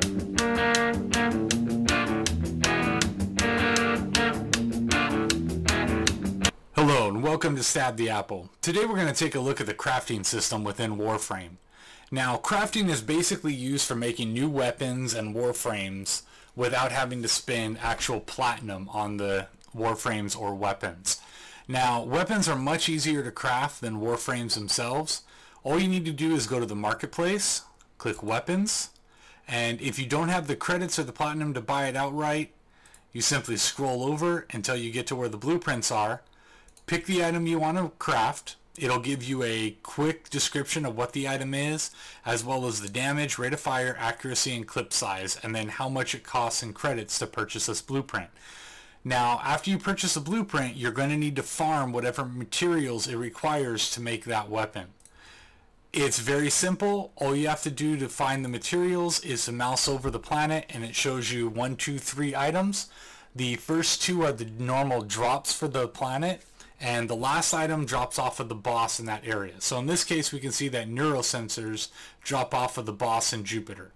Hello and welcome to Stab the Apple. Today we're going to take a look at the crafting system within Warframe. Now, crafting is basically used for making new weapons and warframes without having to spend actual platinum on the warframes or weapons. Now, weapons are much easier to craft than warframes themselves. All you need to do is go to the marketplace, click weapons, and if you don't have the credits or the platinum to buy it outright, you simply scroll over until you get to where the blueprints are, pick the item you want to craft. It'll give you a quick description of what the item is, as well as the damage, rate of fire, accuracy, and clip size, and then how much it costs in credits to purchase this blueprint. Now, after you purchase a blueprint, you're going to need to farm whatever materials it requires to make that weapon. It's very simple. All you have to do to find the materials is to mouse over the planet, and it shows you 1, 2, 3 items. The first two are the normal drops for the planet, and the last item drops off of the boss in that area. So in this case, we can see that neurosensors drop off of the boss in Jupiter.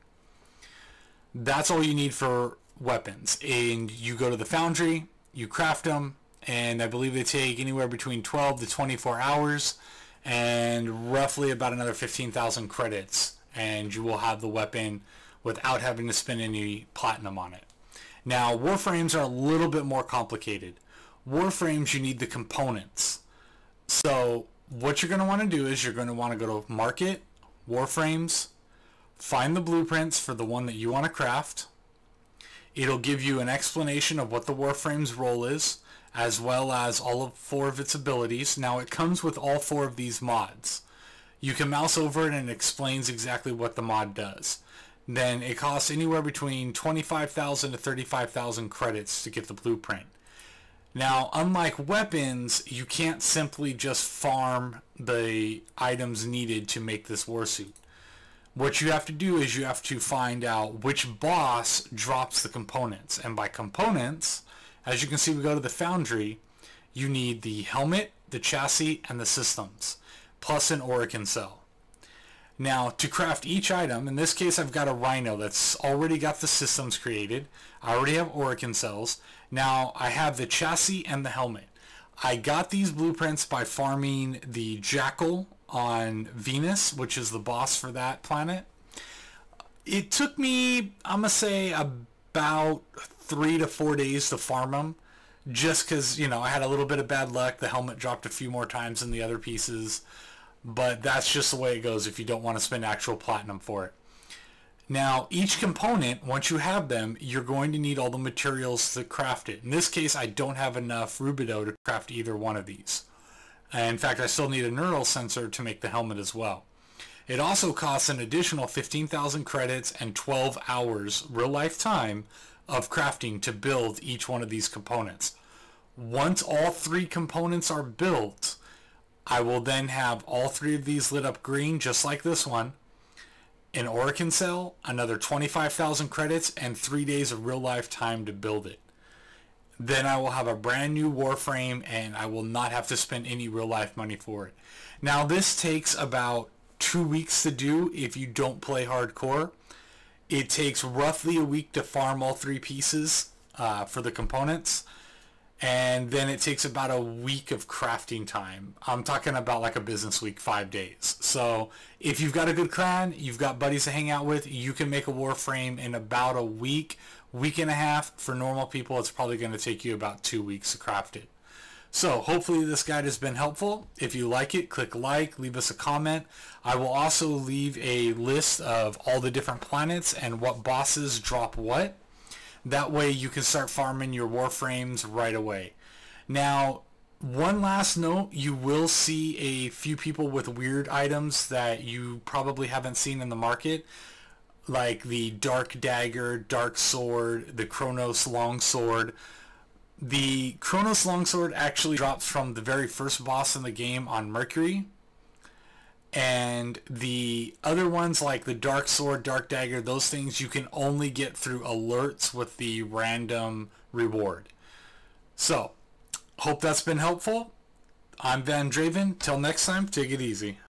That's all you need for weapons. And you go to the foundry, you craft them, and I believe they take anywhere between 12 to 24 hours and roughly about another 15,000 credits, and you will have the weapon without having to spend any platinum on it. Now, warframes are a little bit more complicated. Warframes, you need the components. So what you're going to want to do is you're going to want to go to Market, Warframes, find the blueprints for the one that you want to craft. It'll give you an explanation of what the Warframe's role is, as well as all 4 of its abilities. Now, it comes with all 4 of these mods. You can mouse over it and it explains exactly what the mod does. Then it costs anywhere between 25,000 to 35,000 credits to get the blueprint. Now, unlike weapons, you can't simply just farm the items needed to make this warsuit. What you have to do is you have to find out which boss drops the components. And by components, as you can see, we go to the foundry, you need the helmet, the chassis, and the systems, plus an Oricon cell. Now, to craft each item, in this case I've got a Rhino that's already got the systems created. I already have Oricon cells. Now I have the chassis and the helmet. I got these blueprints by farming the Jackel on Venus, which is the boss for that planet. It took me, I'm going to say, about 3 to 4 days to farm them, just because, you know, I had a little bit of bad luck. The helmet dropped a few more times than the other pieces. But that's just the way it goes if you don't want to spend actual platinum for it. Now, each component, once you have them, you're going to need all the materials to craft it. In this case, I don't have enough rubido to craft either one of these. And in fact, I still need a neural sensor to make the helmet as well. It also costs an additional 15,000 credits and 12 hours real-life time of crafting to build each one of these components. Once all 3 components are built, I will then have all 3 of these lit up green, just like this one, an Oricon cell, another 25,000 credits, and 3 days of real-life time to build it. Then I will have a brand new Warframe, and I will not have to spend any real-life money for it. Now, this takes about 2 weeks to do if you don't play hardcore. It takes roughly a week to farm all 3 pieces for the components. And then it takes about a week of crafting time. I'm talking about like a business week, 5 days. So if you've got a good clan, you've got buddies to hang out with, you can make a Warframe in about a week, week and a half. For normal people, it's probably going to take you about 2 weeks to craft it. So hopefully this guide has been helpful. If you like it, click like, leave us a comment. I will also leave a list of all the different planets and what bosses drop what. That way you can start farming your Warframes right away. Now, one last note, you will see a few people with weird items that you probably haven't seen in the market, like the Dark Dagger, Dark Sword, the Kronos Longsword. The Kronos Longsword actually drops from the very first boss in the game on Mercury. And the other ones like the Dark Sword, Dark Dagger, those things you can only get through alerts with the random reward. So, hope that's been helpful. I'm Van Draven. Till next time, take it easy.